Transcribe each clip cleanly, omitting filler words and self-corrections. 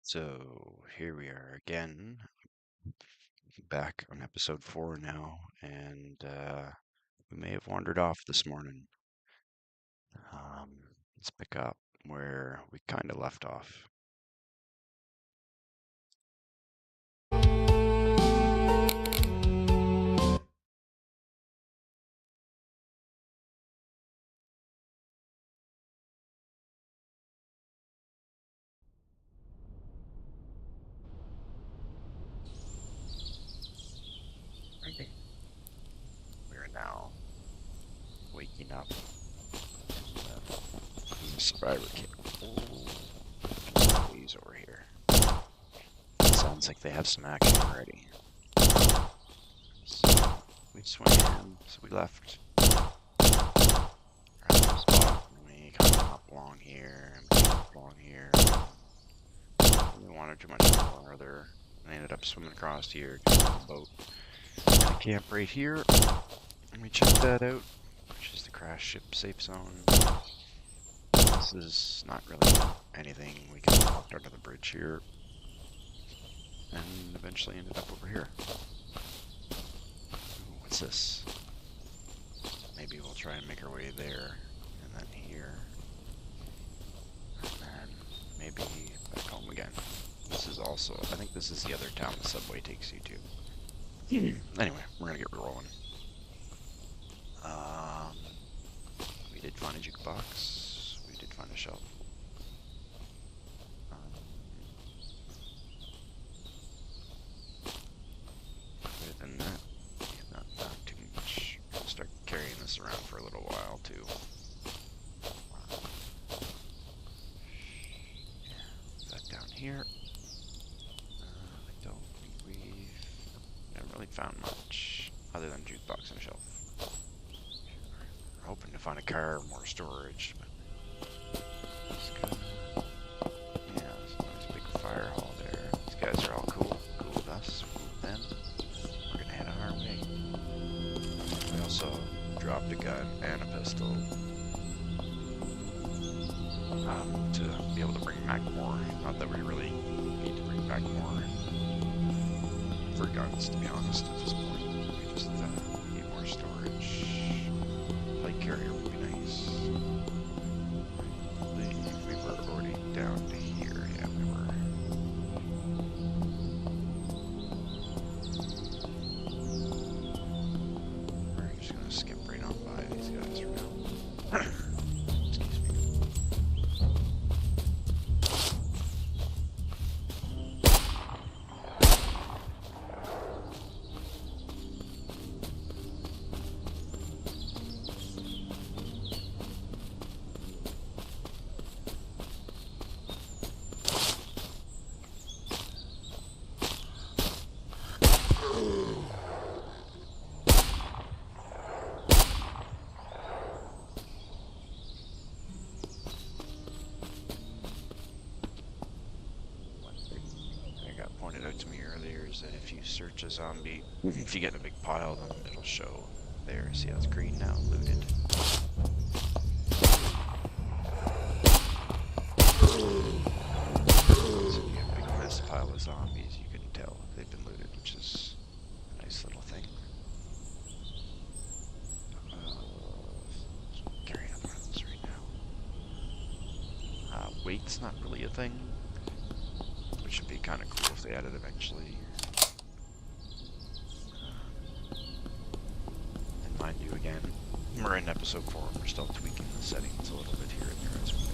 So here we are again, back on episode 4 now, and we may have wandered off this morning. Let's pick up where we kind of left off. We are now waking up in the survivor kit. Please over here. Sounds like they have some action already. So we swam, so we left. Spot, and we kind of hop along here, and hop along here. We wanted too much farther. And I ended up swimming across here to the boat. And a camp right here. And we checked that out, which is the crash ship safe zone. This is not really anything. We can walk under the bridge here. And eventually ended up over here. Ooh, what's this? Maybe we'll try and make our way there. And then here. And then maybe back home again. This is also, I think this is the other town the subway takes you to. Anyway, we're gonna get rolling. We did find a jukebox. We did find a shelf. Other than that, not too much. I'll start carrying this around for a little while too. Yeah, that down here. We haven't really found much other than jukebox and shelf. We're hoping to find a car or more storage, but it's kinda, yeah, there's a nice big fire hall there. These guys are all cool with us, cool with them. We're gonna head on our way. We also dropped a gun and a pistol to be able to bring back more. Not that we really need to bring back more for guns, to be honest, at this point. We just need more storage. Light carrier would be nice. I believe we were already down to here. Yeah, we were. We're just gonna skip right on by these guys for now. Excuse me. Pointed out to me earlier is that if you search a zombie, if you get in a big pile, then it'll show there. See how it's green now? Looted. So if you have a big mess pile of zombies, you can tell they've been looted, which is a nice little thing. Carry another one of those right now. Weight's not really a thing. Which would be kind of cool if they added eventually. And mind you, again, we're in episode 4 and we're still tweaking the settings a little bit here and there as we go.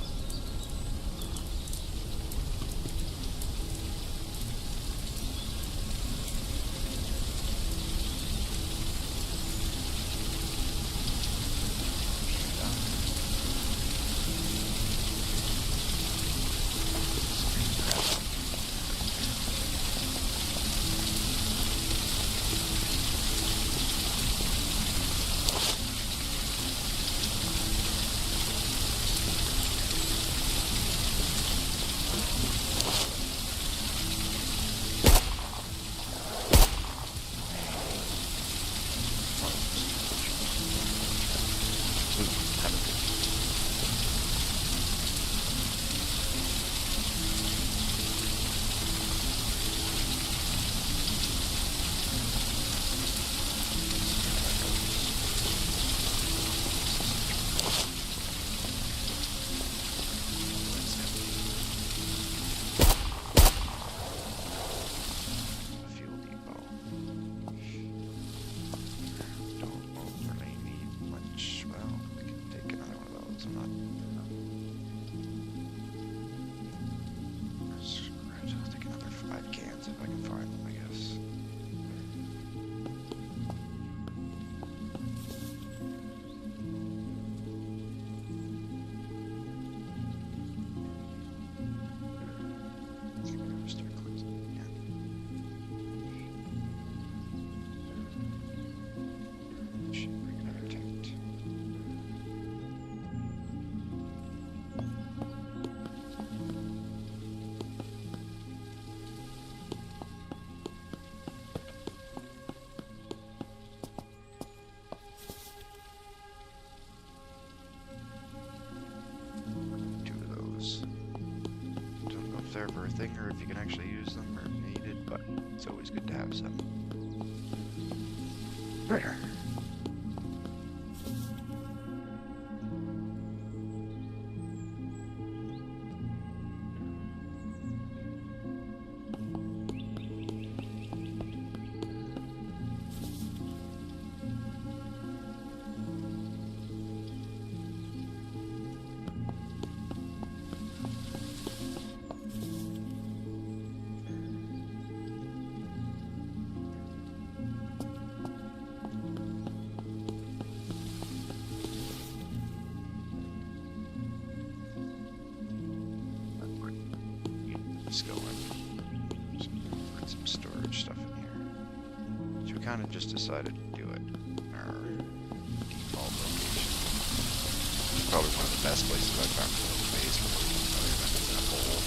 I can find them, I guess. Start closing again. Should bring another tent. Two of those. Don't know if they're ever a thing or if you can actually use them or need it, but it's always good to have some. There. Let's go in. Put some storage stuff in here. So we kind of just decided to do it in our default location. It's probably one of the best places I've found for the basement, other than it's in a hole.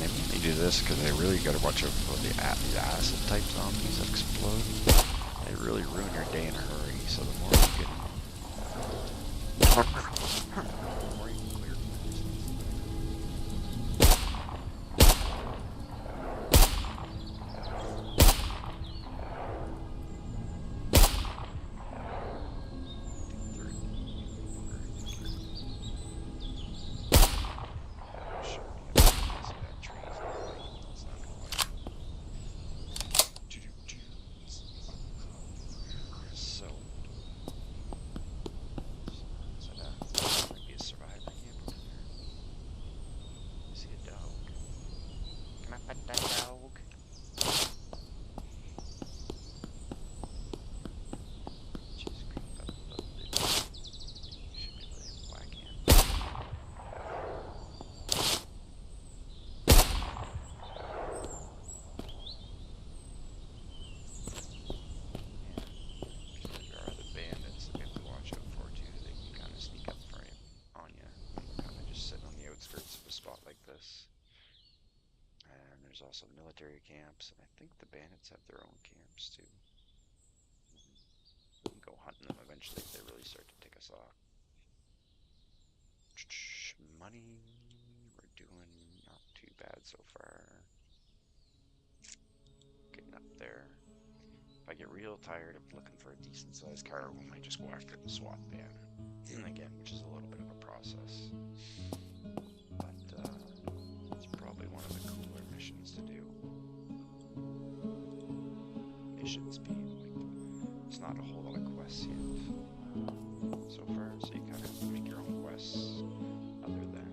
They mainly do this because they really got to watch out for the acid type zombies that explode. They really ruin your day in a hurry, so the more you can clear. There's also military camps, and I think the bandits have their own camps too. We can go hunting them eventually if they really start to tick us off. Money, we're doing not too bad so far. Getting up there. If I get real tired of looking for a decent sized car, we might just go after the SWAT van. Again, which is a little bit of a process. But it's probably one of the cooler missions to do. Missions being like, it's not a whole lot of quests yet so far, so you kind of have to make your own quests other than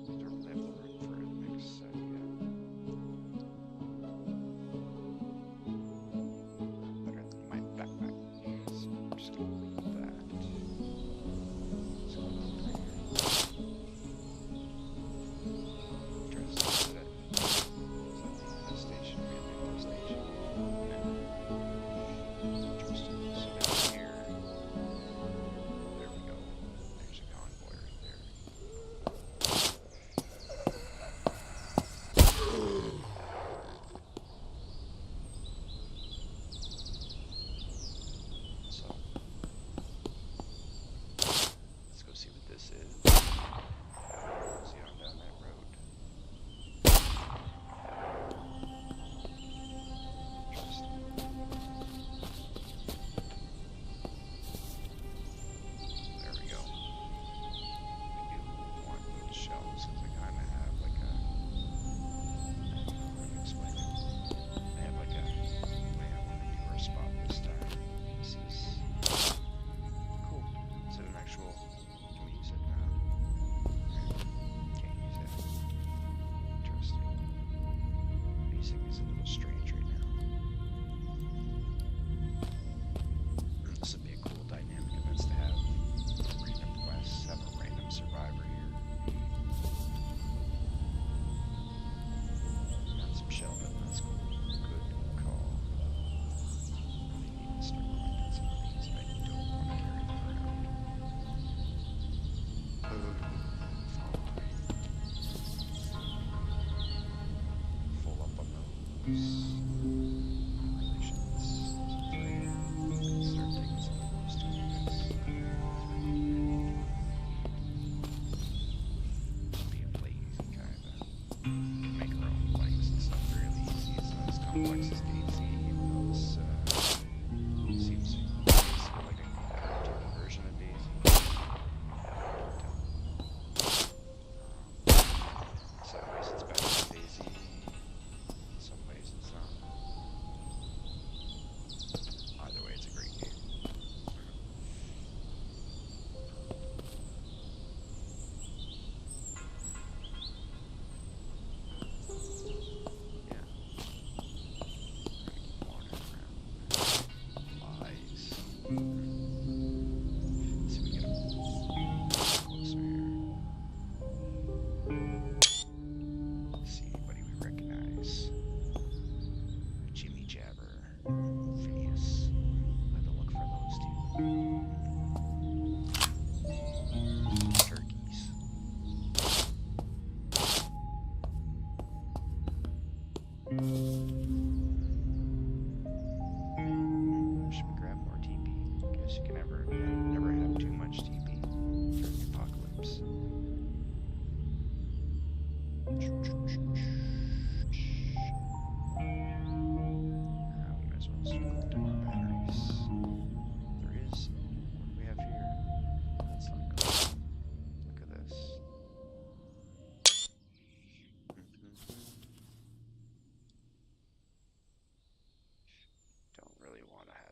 I don't really have the room for a next set yet. Better than my backpack, so I'm just gonna leave that. Let's go up here. Dress that. Station. complex as DayZ, even though this seems like a cartoon version of DayZ. In some ways it's better than DayZ, in some ways it's not. Either way, it's a great game.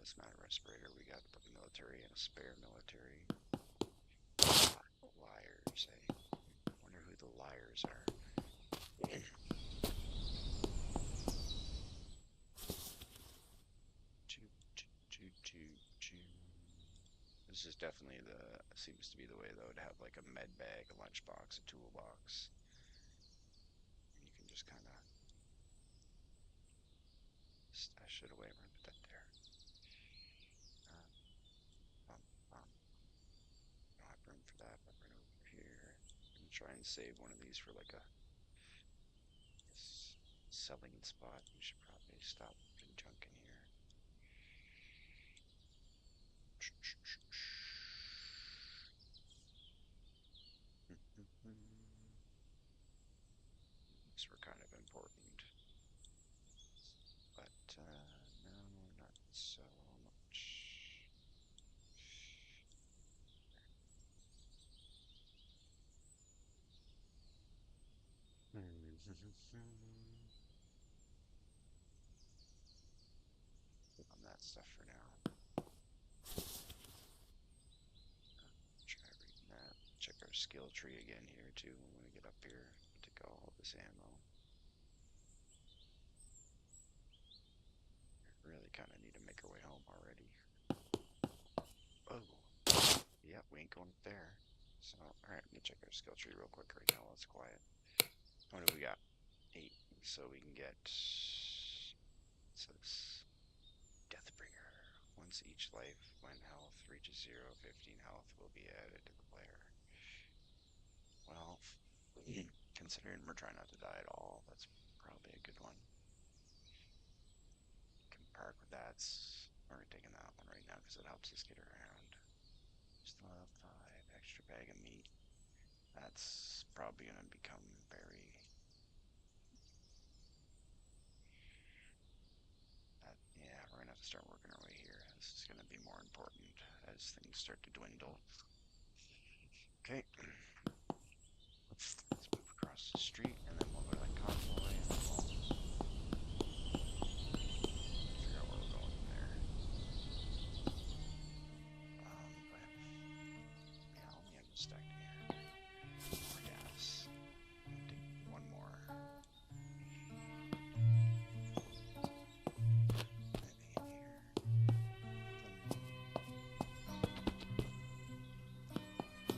Hazmat respirator. We got the military and a spare military. Liars, eh? Wonder who the liars are. This is definitely seems to be the way though, to have like a med bag, a lunchbox, a toolbox. And you can just kind of stash it away. We're gonna put that there. Don't have room for that, but right over here. I'm gonna try and save one of these for like a selling spot. We should probably stop putting junk in here. These were kind of important, but no, not so much. On that stuff for now. Try reading that. Check our skill tree again here too when we get up here. Take all this ammo. Really kind of need to make our way home already. Oh, yeah, we ain't going up there. So, alright, let me check our skill tree real quick right now while it's quiet. What do we got? 8. So we can get, it says, Deathbringer. Once each life, when health reaches 0, 15 health will be added to the player. Well, considering we're trying not to die at all, that's probably a good one. Can park with that. We're taking that one right now because it helps us get around. Still have 5 extra bag of meat. That's probably going to become very... yeah, we're going to have to start working our way here. This is going to be more important as things start to dwindle. Okay. Let's move across the street and then we'll go to that convoy and then we'll figure out where we're going from there. Yeah, I'll only have this stacked in here. More gas. Take one more.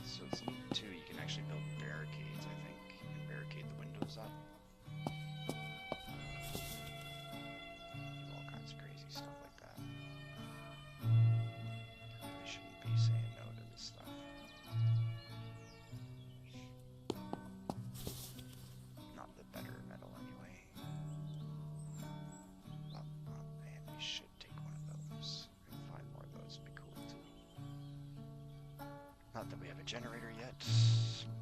So it's neat too, you can actually build barricades, I think, and barricade the windows up. Do all kinds of crazy stuff like that. Really shouldn't be saying no to this stuff. Not the better metal anyway. Man, we should take one of those. And find more of those would be cool too. Not that we have a generator yet,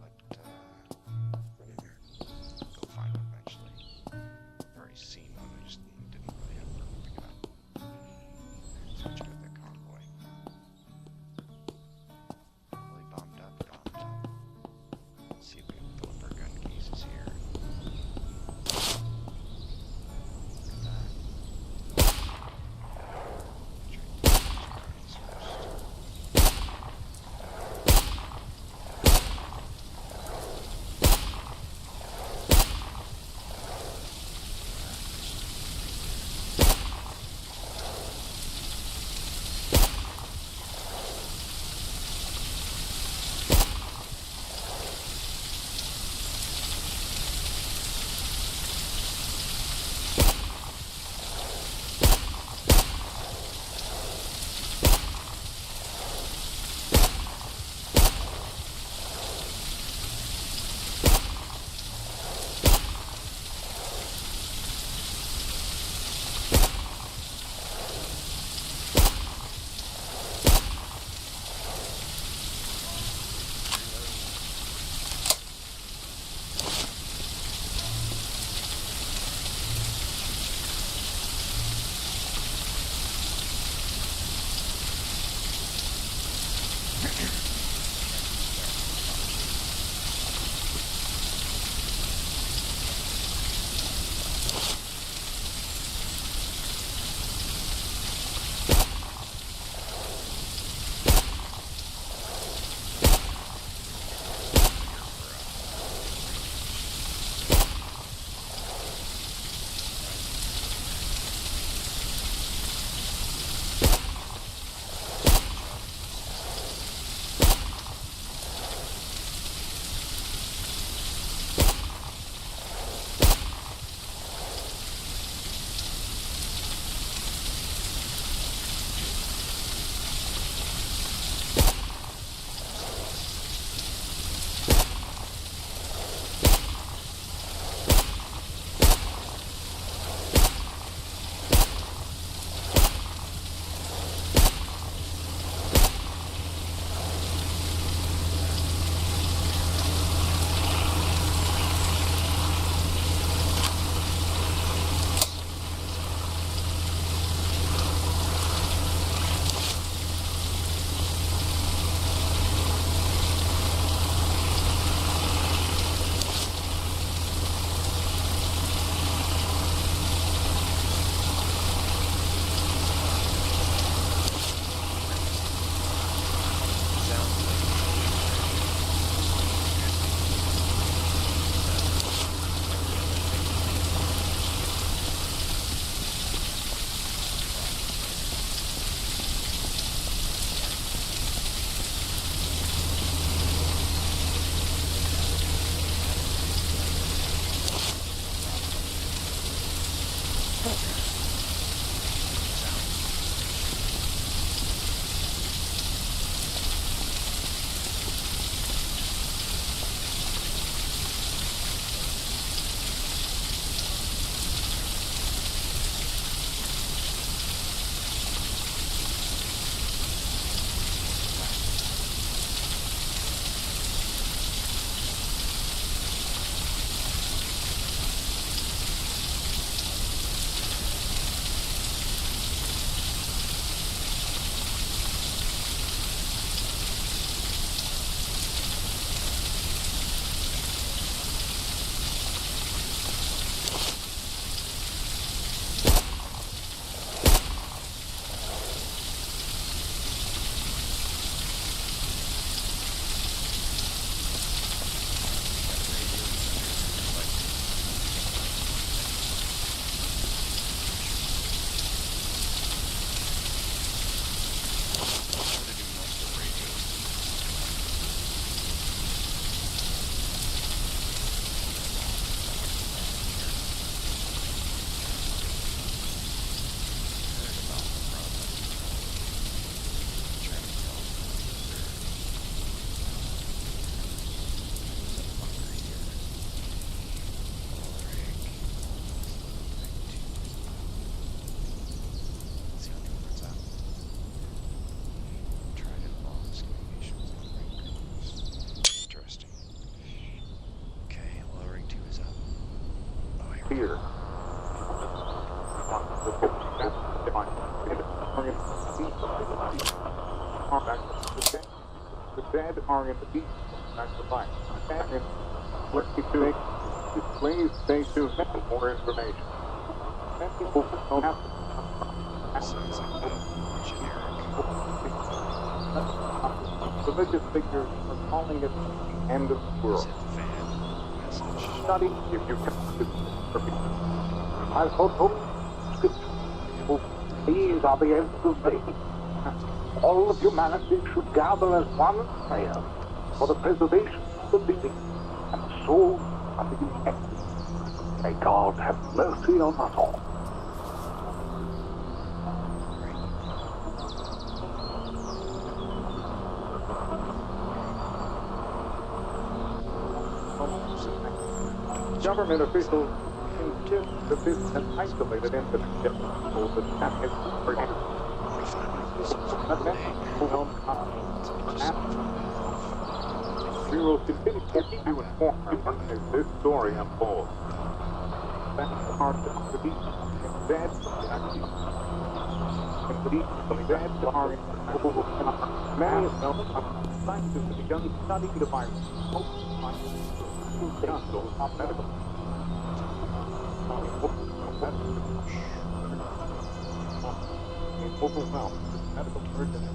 but go find one eventually. I've already seen one, we just didn't The dead are in the deep. Back to life. And please stay tuned for more information. Many people don't have Sounds like the generic. religious figures are calling it the end of the Is world. it the fan message? Study if you can. I hope these are the ends of days. All of humanity should gather as one prayer for the preservation of the living and the souls of the infected. May God have mercy on us all. Government officials insist that this is an isolated incident. We will continue to keep you informed as this story unfolds. That's part of the deep dead are many of them scientists have begun studying the virus. Medical. Overwhelmed medical urgent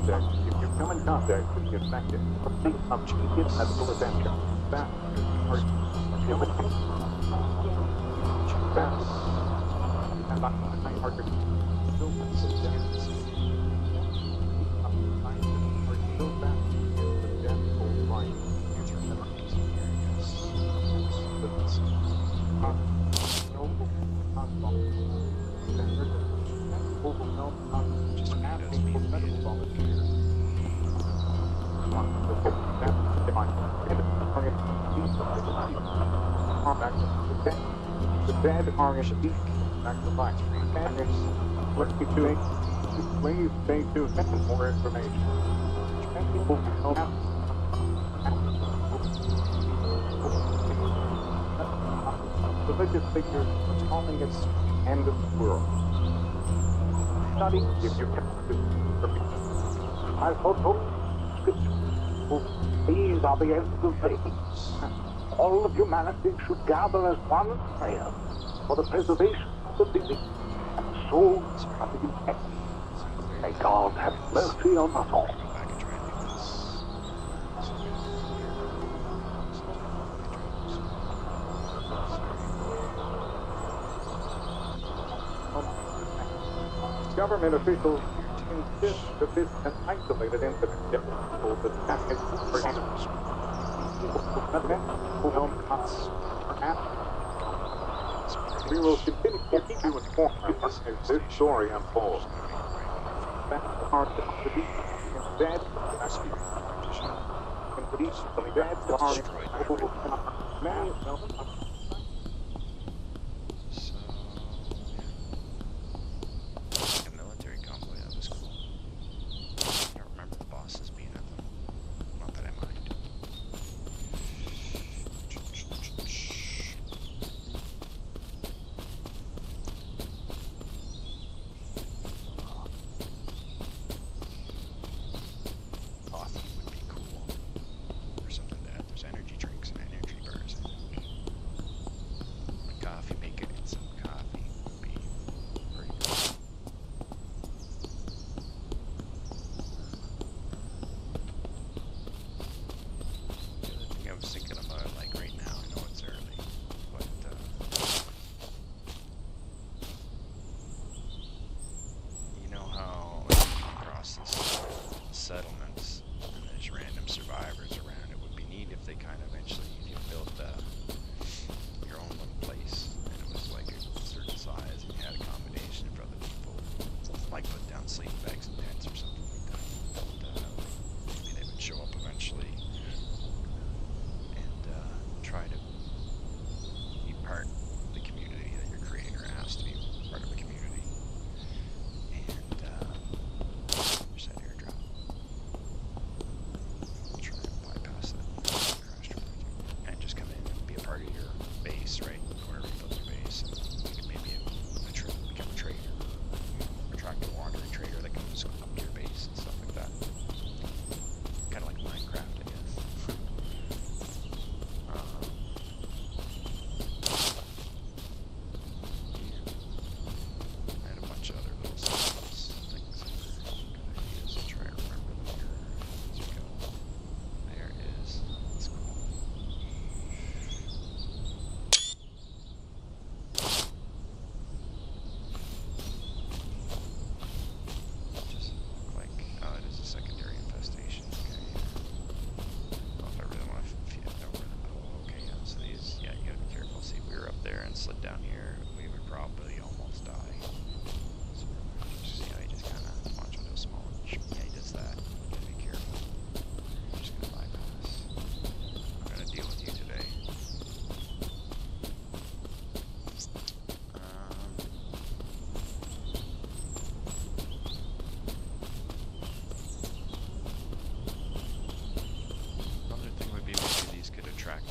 if you come in contact with the infected, think of immediate medical attention. That are the dead are in the deep. Back to life. Please stay tuned for more information. Religious figures are calling it the end of the world. Study if you can. I hope these are the ends of days. All of humanity should gather as one prayer for the preservation of the living and the souls of the infected. May God have mercy on us all. Government officials insist that this is an isolated incident. We will continue to keep you informed as this story unfolds. That's part of the deep dead many of them. A military convoy, that was cool. I don't remember the bosses being at them. Not that I mind. Coffee would be cool. Or something that there's energy drinks and energy bars in it. slid down here, we would probably almost die. So see how he just kind of watch out how small. Yeah, he does that. Gotta be careful. I'm just gonna bypass. I'm gonna deal with you today. Another thing would be maybe these could attract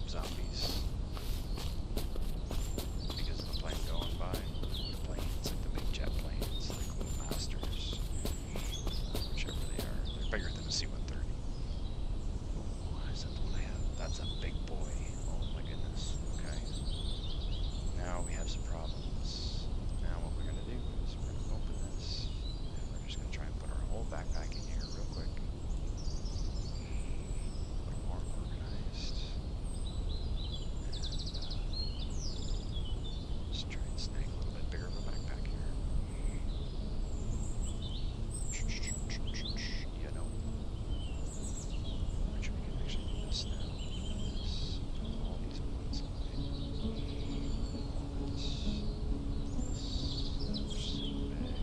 zombies because of the plane going by. The planes, like the big jet planes, like Clue Masters, whichever they are. They're bigger than a C-130. Oh, is that the one I have? That's a big boy. Oh my goodness. Okay. Now we have some problems. Now what we're gonna do is we're gonna open this and we're just gonna try and put our whole backpack in here real quick. A little more organized. And just try and snag a little bit bigger of a backpack here. Yeah, no. Which we can actually do this now. This, put all these on one side. All this. Sleep bag.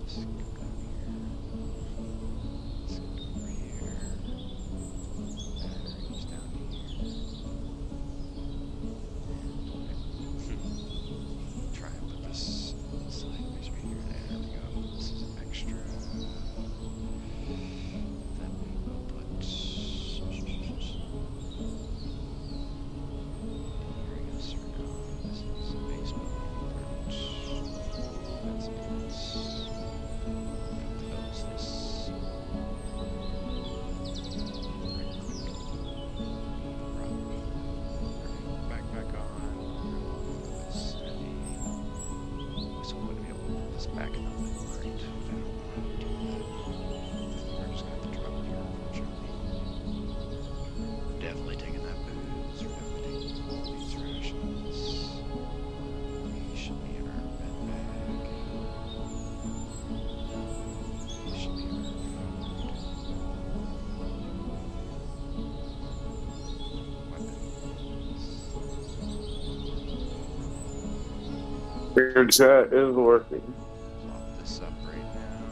This can go down here. This can go over here. Batteries down here. And open. Try and put this sideways right here. There we go. This is extra. Then we will put here, yes or no. This is a baseball part. That's bits. Close this right quick. Rock. Backpack on. Put this heavy. I was hoping to be able to put this back in the loop, right? But I don't want to do that. We're just gonna have to drop it here, unfortunately. Definitely taking that booze. We're definitely taking all these rations. These should be in our med bag. These should be in our food. Your chat is working. Plop this up right now.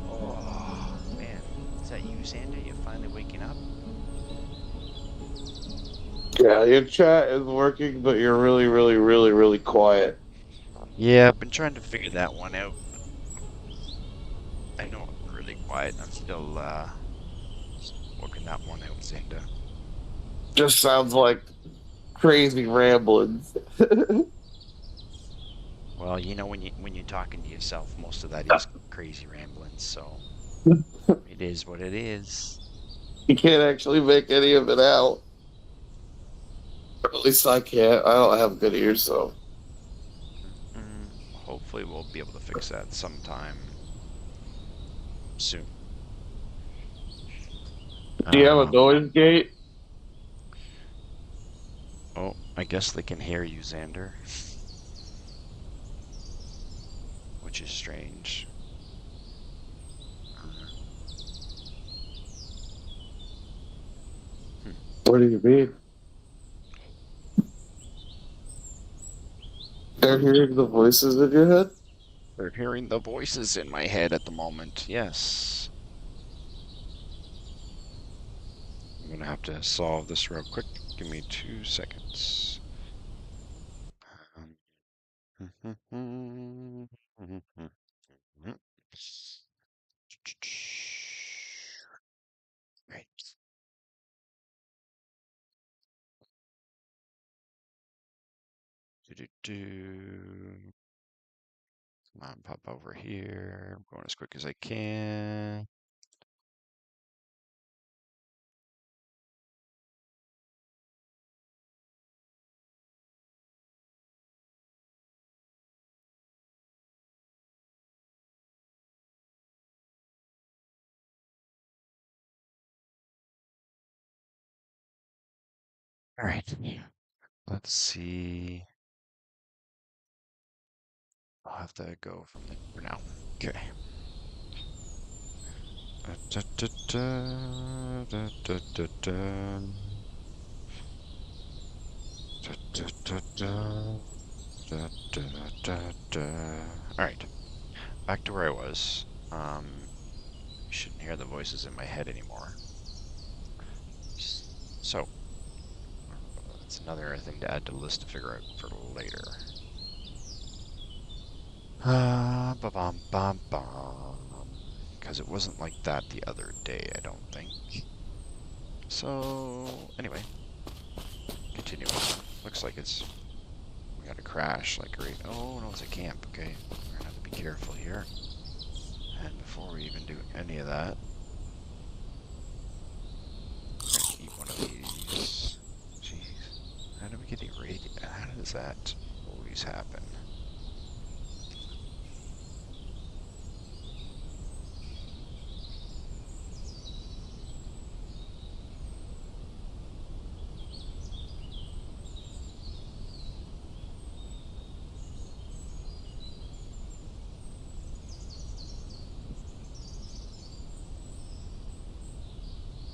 Oh, man. Is that you, Sandy? You finally waking up? Yeah, your chat is working, but you're really, really, really, really quiet. Yeah, I've been trying to figure that one out. I know I'm really quiet. I'm still working that one out, Xanda. Just sounds like crazy ramblings. Well, you know when you're talking to yourself, most of that is crazy ramblings, so it is what it is. You can't actually make any of it out. Or at least I can't. I don't have good ears, so. Hopefully we'll be able to fix that sometime soon. Do you have a noise gate? Oh, I guess they can hear you, Xander, which is strange. Uh, hmm. What do you mean? They're hearing the voices in your head? They're hearing the voices in my head at the moment. Yes. I'm gonna have to solve this real quick. Give me 2 seconds. Right. Do. Come on, pop over here. I'm going as quick as I can. All right. Let's see. I'll have to go from there for now. Okay. Da, da, da, da, da, da, da. Da, da, da, da, da, da, da. All right, back to where I was. You shouldn't hear the voices in my head anymore. So, that's another thing to add to the list to figure out for later. Ba bum bum bum. Because it wasn't like that the other day, I don't think. So, anyway, continuing. Looks like we got a crash, like right. Oh no, it's a camp. Okay, we're gonna have to be careful here. And before we even do any of that, we're gonna eat one of these. Jeez, how do we get irradiated? How does that always happen?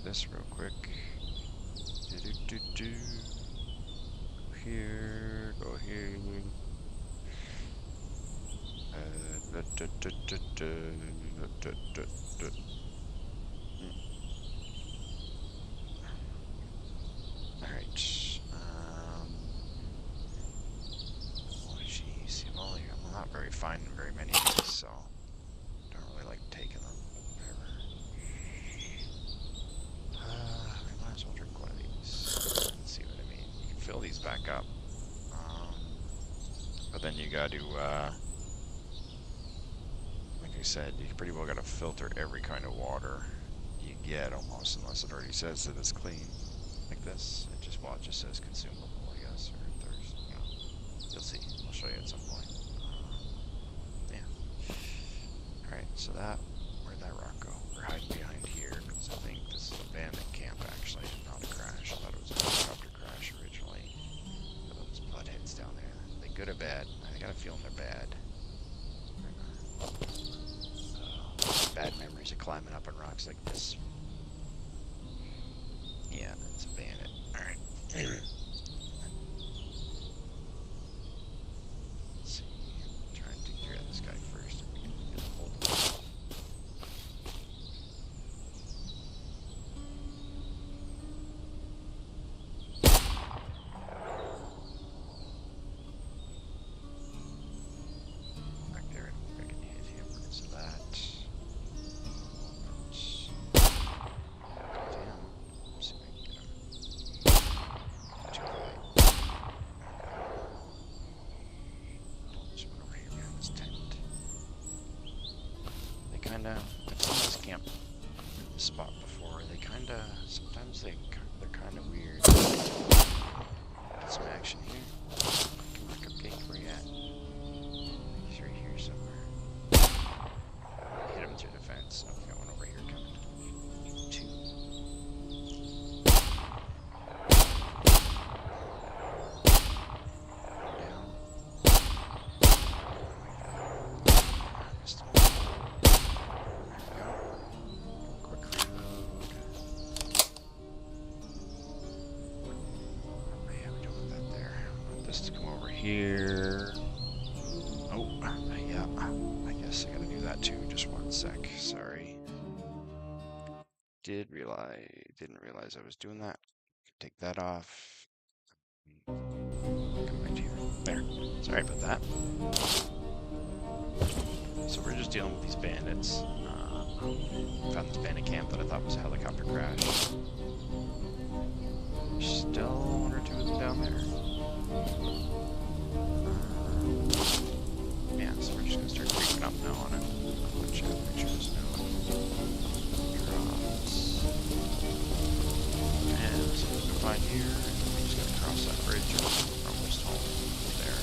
This real quick. Do do do do. Go here. Go here. Da, da, da, da, da, da, da, da. All right. Oh jeez. I'm not very finding very many of these, so don't really like taking them. Whatever. I might as well drink one of these. See what I mean? You can fill these back up, but then you got to, like I said, you pretty well got to filter every kind of water you get almost, unless it already says that it's clean. Like this, it just says consumable, I guess, or thirst. You know, you'll see. I'll show you at some point. Yeah. All right. So where'd that rock go? We're hiding behind here because I think this is a bandit camp actually, not a crash. I thought it was a helicopter crash originally. Look at those bloodheads down there. Are they good or bad? I got a feeling they're bad. Bad memories of climbing up on rocks like this. Yeah, that's a bandit. Alright. Let's see. Try and take care of this guy first if we can get a hold of him. Back there, I don't think I can hit him. So that. I've seen this camp spot before. Sometimes they're kind of weird. Get some action here. Come on, cupcake, where you at? He's right here somewhere. Hit him through the fence. Oh, we got one over here coming. Two. Here. Oh, yeah. I guess I gotta do that too. Just one sec. Sorry. Didn't realize I was doing that. Take that off. Come right here. There. Sorry about that. So we're just dealing with these bandits. Found this bandit camp that I thought was a helicopter crash. Still one or two of them down there. Yeah, so we're just gonna start creeping up now on it. Which I have pictures now. Drops. And so we can find here, and then we just gotta cross that bridge. We're almost home there.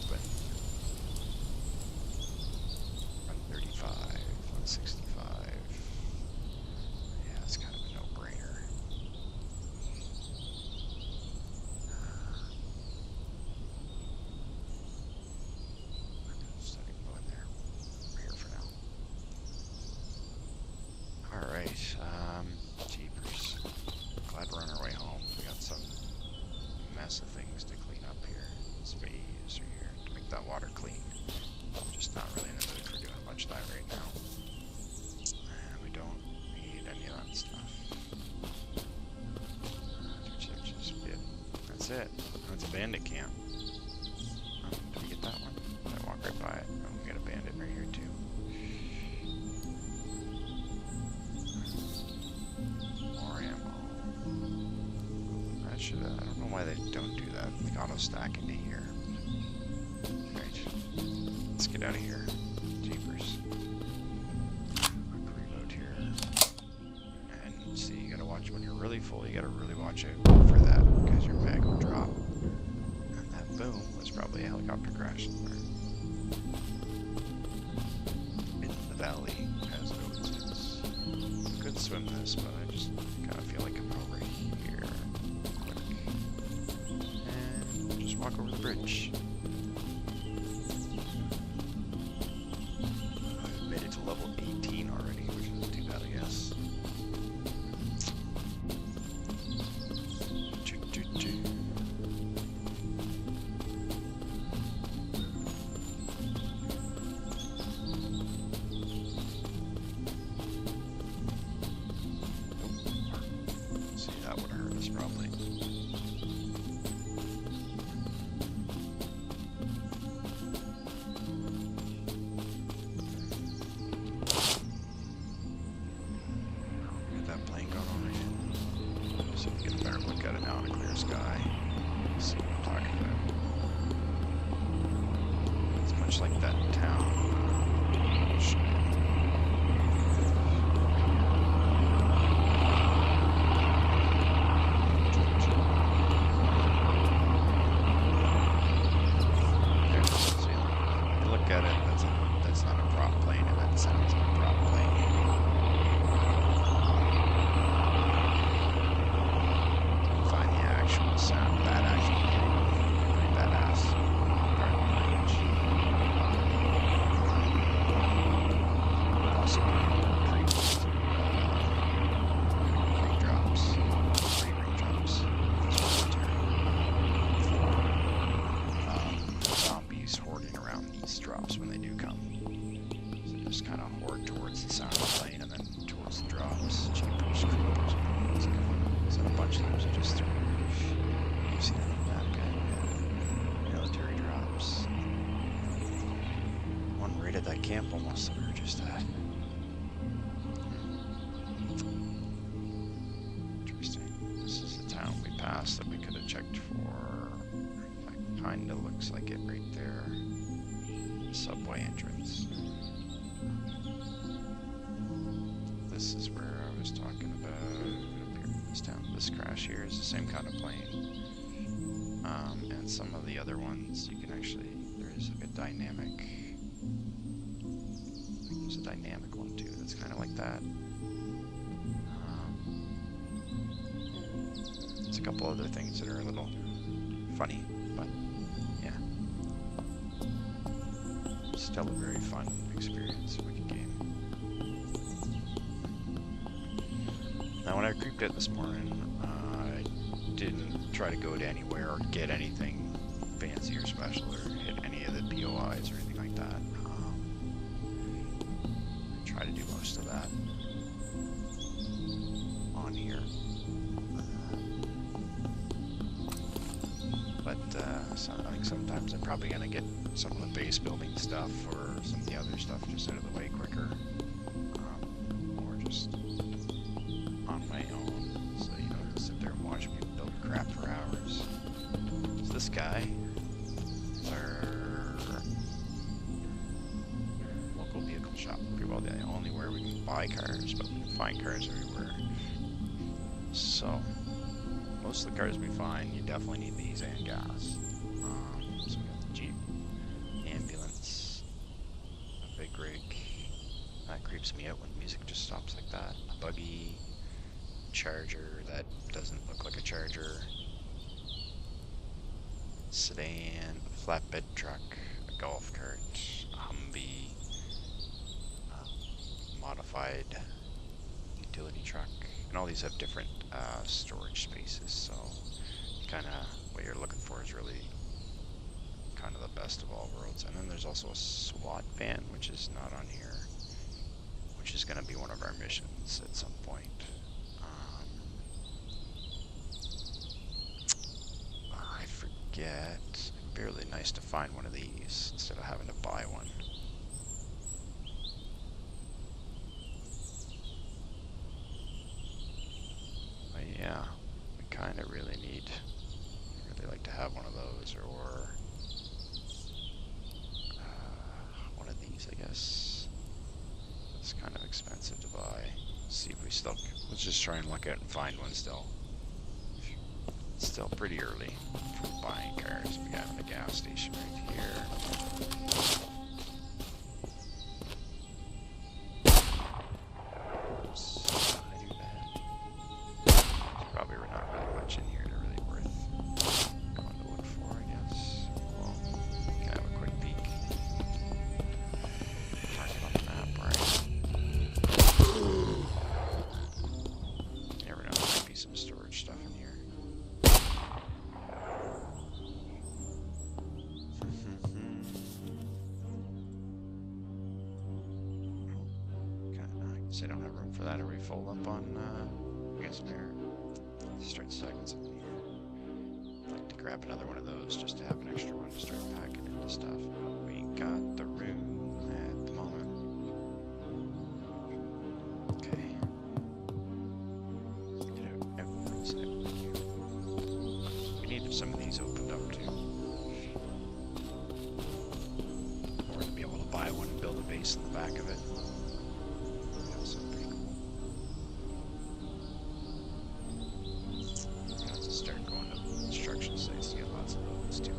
Open. 135, 165. Yeah, it's kind of a no-brainer. Just not even go in there. We're here for now. Alright, jeepers. Glad we're on our way home. We got some mess of things to clean up here. Spades are here to make that water clean. I'm just not really in the mood for doing much of that right now. And we don't need any of that stuff. That's it. That's a bandit camp. Did we get that one? Did I walk right by it? Oh, we got a bandit right here too. More ammo. I don't know why they don't do that. Like auto stack into here. Right. Let's get out of here. Jeepers. Quick reload here. And see, you gotta watch when you're really full, you gotta really watch out for that, because your mag will drop. And that boom was probably a helicopter crash somewhere. In the valley, as it always is. Could swim this, but I just kinda feel like I'm over here. Quick. And just walk over the bridge. I've made it to level 18 already, which isn't too bad, I guess. See, that would hurt us probably. Get that plane going overhead. So we get a better look at it now in a clear sky. See what I'm talking about. It's much like that town. Look at it, that's not a prop plane, and that sounds like a prop plane. Find the actual sound, that actual plane. Pretty badass. Part of the range. Also ring drops. 3 ring drops. Zombies hoarding around these drops when they do come. So just kind of hoard towards the sound of the plane and then towards the drops. Jeepers, creepers, is that a bunch of them? So just 3. You've seen it on that guy. Military drops. One right at that camp almost that we were just at. Interesting. This is the town we passed that we could have checked for. That kind of looks like it right there. Subway entrance. This is where I was talking about up here in this town. This crash here is the same kind of plane. And some of the other ones you can actually, there's like a dynamic, there's a dynamic one too that's kind of like that. There's a couple other things that are a little funny, but yeah. Still a very fun experience, wicked game. Now when I creeped it this morning, I didn't try to go to anywhere or get anything fancy or special or hit any of the POIs or anything like that. I try to do most of that on here. But so I think sometimes I'm probably going to get some of the base building stuff or some of the other stuff just out of the way quicker. Or just on my own. So you don't sit there and watch me build crap for hours. So this guy is our local vehicle shop. Pretty well the only where we can buy cars, but we can find cars everywhere. So most of the cars we find, you definitely need these and gas. creeps me out when music just stops like that. A buggy, charger that doesn't look like a charger, sedan, a flatbed truck, a golf cart, a Humvee, modified utility truck, and all these have different storage spaces, so kind of what you're looking for is really kind of the best of all worlds. And then there's also a SWAT van, which is not on here, which is going to be one of our missions at some point. I forget. It'd be really nice to find one of these instead of having to buy one. But yeah, we kind of really like to have one of those, or one of these, I guess. It's kind of expensive to buy. See if we still, let's just try and look out and find one still. It's still pretty early for buying cars. We got a gas station right here. Oops, how did I do that? There's probably not really much in here to really worth going to look for, I guess. Well, we can have a quick peek. Mark it on the map, right? You never know, there might be some storage stuff in here. I don't have room for that. Are we full up on, I guess we're, let's start stacking something here. I'd like to grab another one of those just to have an extra one to start packing into stuff. We got the room at the moment. Okay. Get out everyone's out here. We need some of these opened up too. Or to be able to buy one and build a base in the back of it.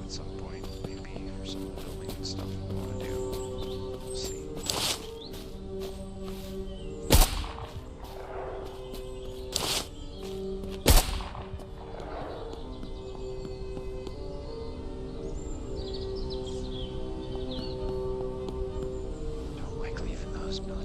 At some point, maybe for some of the building and stuff we want to do. We'll see. Don't like leaving those buildings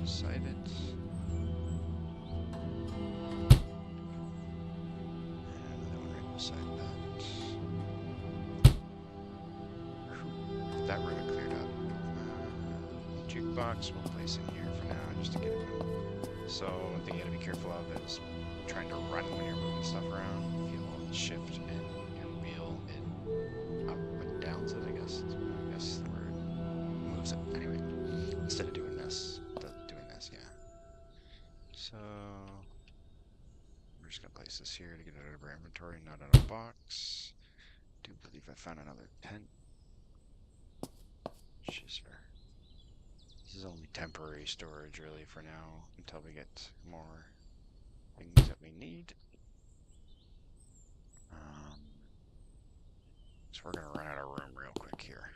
beside it. And another one right beside that. Whew, that room had cleared up. Jukebox we'll place in here for now, just to get it going. So one thing you gotta be careful of is trying to run when you're moving stuff around. If you hold shift and your wheel, it up and downs it, I guess. I guess the word moves it. Anyway, instead of doing this, yeah. So we're just gonna place this here to get it out of our inventory, not out of a box. Do believe I found another tent. Which is fair. This is only temporary storage really for now until we get more things that we need. So we're gonna run out of room real quick here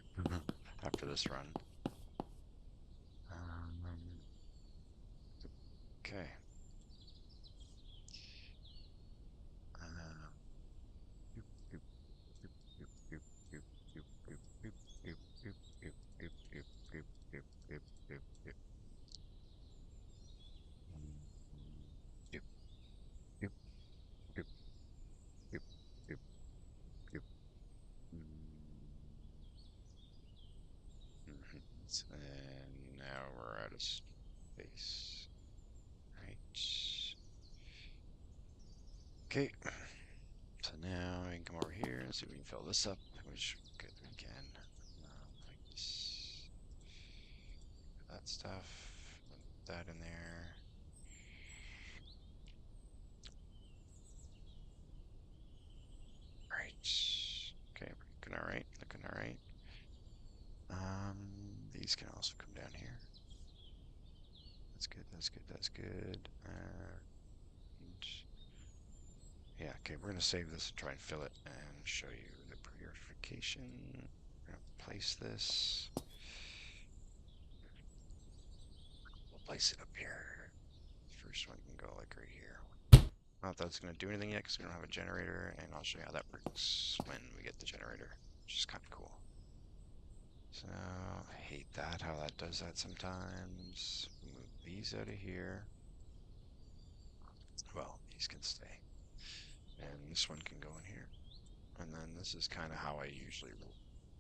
after this run. Okay. And now we're out of space. Right. Okay. So now we can come over here and see if we can fill this up, which good we can. Like this. That stuff. Put that in there. Right. Okay, looking alright, looking alright. These can also come down here. That's good, that's good, that's good. Yeah, okay, we're gonna save this and try and fill it and show you the purification. We're gonna place this. We'll place it up here. First one can go like right here. I don't know if that's gonna do anything yet because we don't have a generator, and I'll show you how that works when we get the generator, which is kind of cool. So, I hate that, how that does that sometimes. Move these out of here. Well, these can stay. And this one can go in here. And then this is kind of how I usually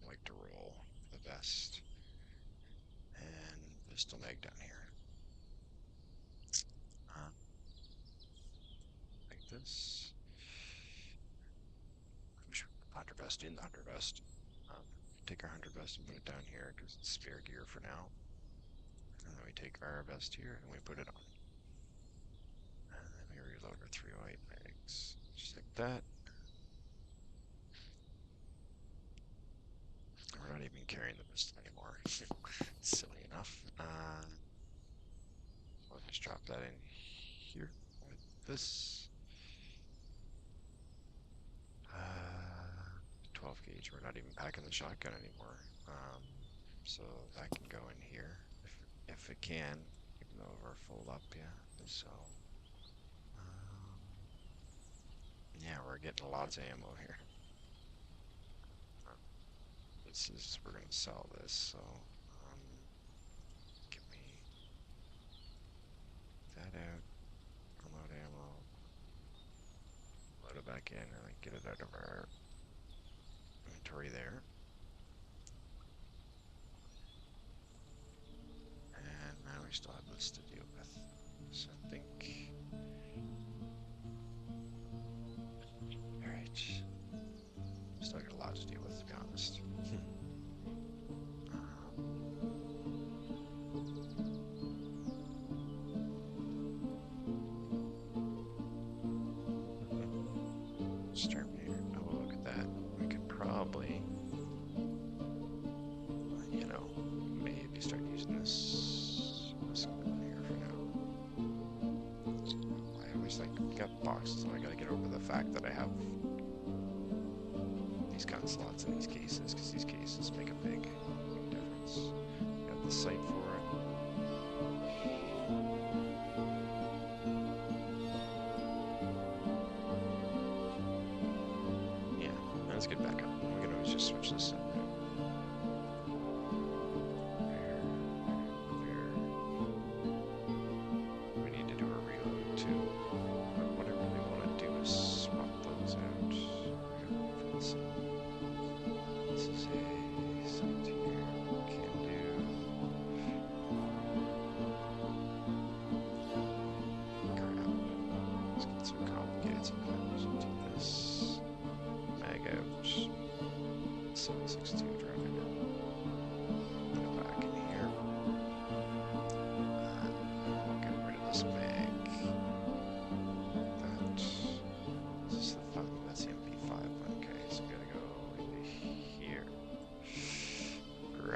like to roll the best. And pistol mag down here. Like this. We should put the hunter vest in the hunter vest. Take our hunter vest and put it down here because it's spare gear for now. And then we take our vest here and we put it on. And then we reload our 3 white mags. Just like that. We're not even carrying the pistol anymore. Silly enough. We'll just drop that in here with this. 12 gauge. We're not even packing the shotgun anymore. So that can go in here if it can, even though we're full up. Yeah. So yeah, we're getting lots of ammo here. This is, we're gonna sell this, so give me that out, unload ammo, load it back in, and then get it out of our inventory there. And now we still have this to deal with, so I think, alright, still got a lot to deal with, to be honest. Exterminator. Oh, look at that. We could probably, you know, maybe start using this gun here for now. I always think, got boxes, and I gotta get over the fact that I have these gun slots in these cases, because these cases make a big difference. Got the sight for it. Let's get back up. We can always just switch this up. There.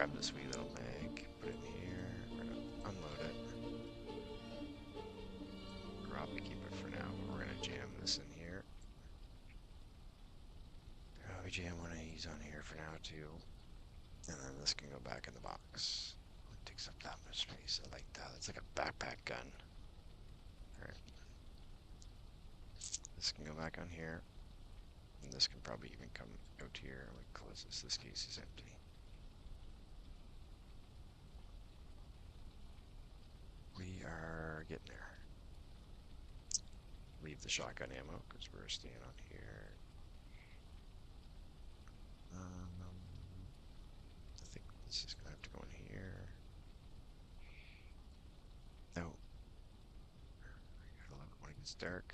grab this wee little mag, put it in here. We're gonna unload it. Probably keep it for now, but we're gonna jam this in here. Probably jam one of these on here for now too. And then this can go back in the box. It takes up that much space. I like that. It's like a backpack gun. Alright. This can go back on here. And this can probably even come out here. We close this. This case is empty. We are getting there. Leave the shotgun ammo because we're staying on here. I think this is gonna have to go in here. No. I gotta look when it gets dark.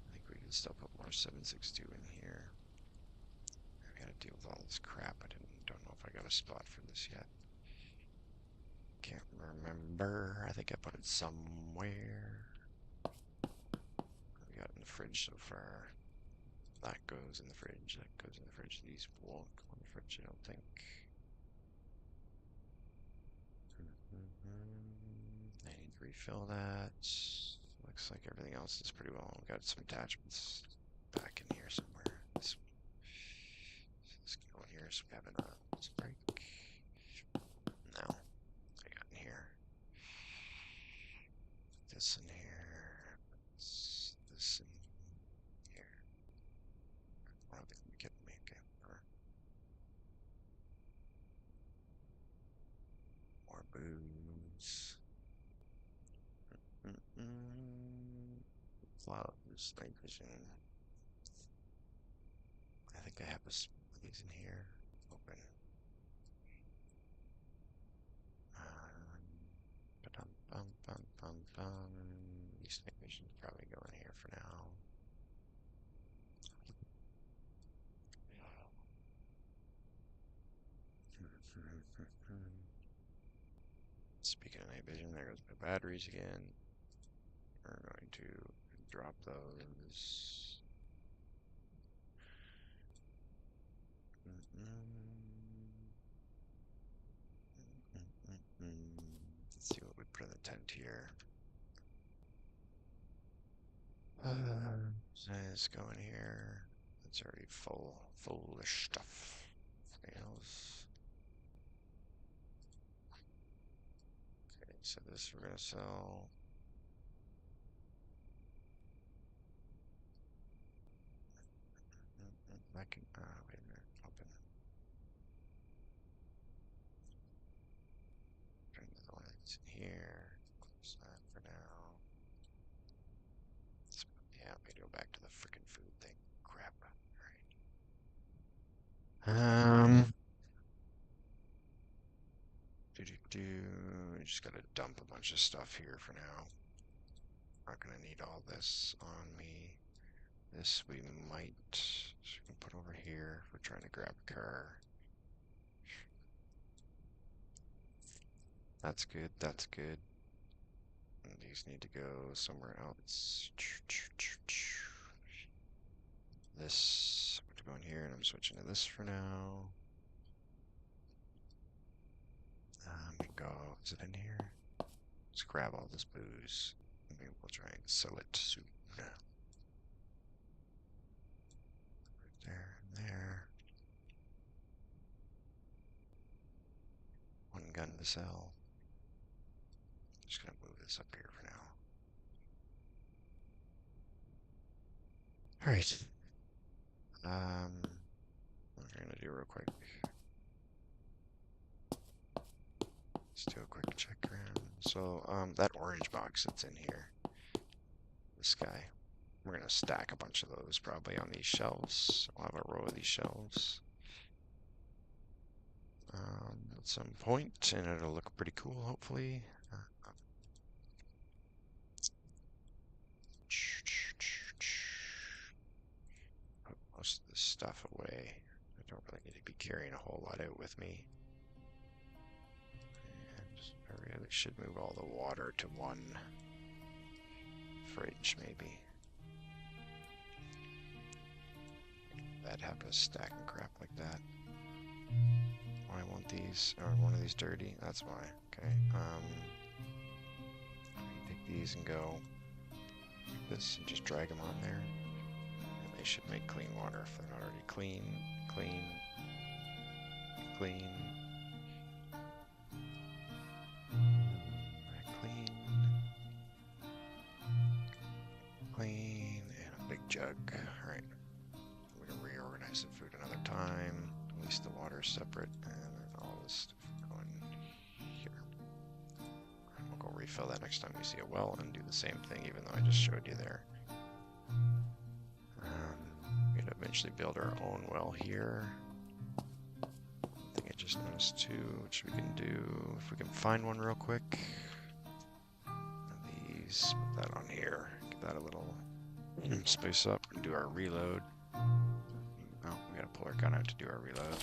I think we can still put more 7.62 in here. I gotta deal with all this crap. Don't know if I got a spot for this yet. Can't remember. I think I put it somewhere. What we got in the fridge so far? That goes in the fridge. That goes in the fridge. These won't go in the fridge, I don't think. I need to refill that. Looks like everything else is pretty well. We've got some attachments back in here somewhere. This can go in here so we have an break. No. I got in here. This in here. This in here. I don't think we can make it. More booze. Flowers, night vision. I think I have a these in here. Open. Ba-dum, bum, bum, bum, bum. These night visions probably go in here for now. Speaking of night vision, there goes my batteries again. We're going to drop those. Let's see what we put in the tent here. Let's go in here. It's already full of stuff. Nails. Okay, so this we're gonna sell. I can, wait a minute, open. Turn the one that's in here. Close that for now. Yeah, we go back to the freaking food thing. Crap. Alright. We just gotta dump a bunch of stuff here for now. Not gonna need all this on me. This we might put over here if we're trying to grab a car. That's good, that's good. And these need to go somewhere else. This to go in here, and I'm switching to this for now. We go. Is it in here? Let's grab all this booze. Maybe we'll try and sell it soon. Right there and there. One gun to sell. Just gonna move this up here for now. Alright. What we're gonna do real quick. Let's do a quick check around. So, that orange box that's in here. This guy. We're gonna stack a bunch of those probably on these shelves. We'll have a row of these shelves. At some point, and it'll look pretty cool, hopefully. Put most of this stuff away. I don't really need to be carrying a whole lot out with me. And I really should move all the water to one fridge, maybe. I'd have a stack of crap like that. Why these, or one of these dirty? That's why. Okay. Take these and go like this and just drag them on there. And they should make clean water if they're not already clean. Clean. Clean. Clean. Clean. And a big jug. Alright. We're going to reorganize the food another time. At least the water is separate. And then all this stuff going here. And we'll go refill that next time we see a well and do the same thing, even though I just showed you there. We're going to eventually build our own well here. I think I just noticed too, which we can do if we can find one real quick. These, put that on here. Give that a little space up and do our reload. Oh, we gotta pull our gun out to do our reload.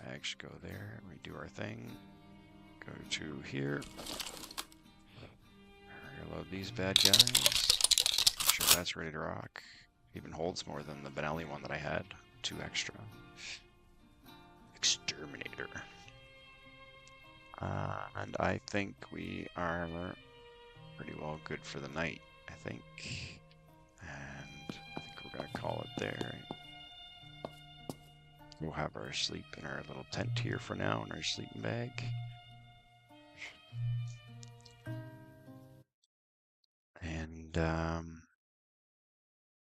Bag should go there. We do our thing. Go to here. Reload these bad guys. Make sure that's ready to rock. Even holds more than the Benelli one that I had. 2 extra. Exterminator. And I think we are pretty well good for the night, I think. And I think we're gonna call it there. We'll have our sleep in our little tent here for now in our sleeping bag. And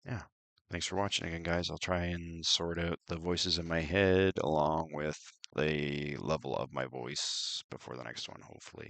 yeah. Thanks for watching again, guys. I'll try and sort out the voices in my head along with the level of my voice before the next one, hopefully.